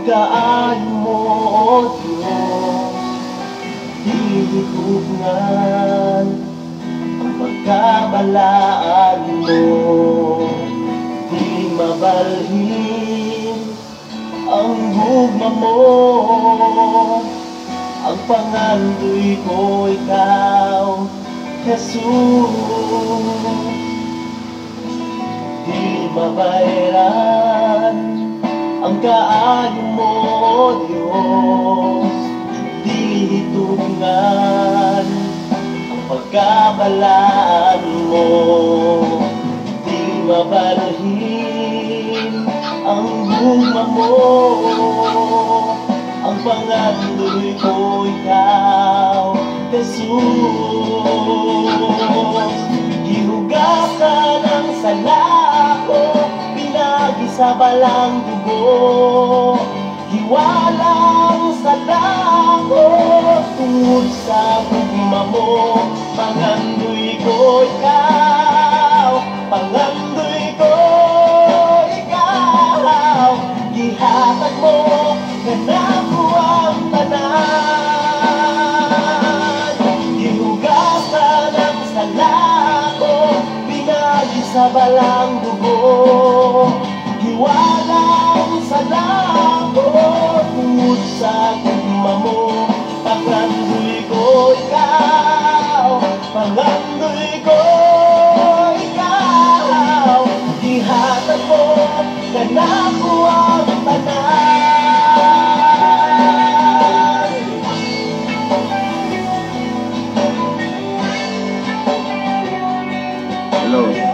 kaayo mo, O Diyos, dihigugnan ang pagkabalaan mo. Di mabalhin ang gugma mo, ang pangandoy ko ikaw, Jesus. Di mabayaran ang kaayo mo, O Diyos, di hitungan ang pagkabalaan mo. Di mabalhin ang gugma mo, ang pangandoy ko ikaw, Jesus. Gihugasan ang sala ko, pinag-isa balang dugo, hiwalang sala ko tungod sa gugma mo. Pangandoy ko ikaw, pangandoy ko ikaw, gihatag mo kanako ang tanan. Gihugasan ang sala ko, pinag-isa balang dugo, hiwalang sala ko tungod sa gugma mo. Pangandoy ko ikaw, pangandoy ko ikaw, gihatag mo kanako ang tanan. Hello.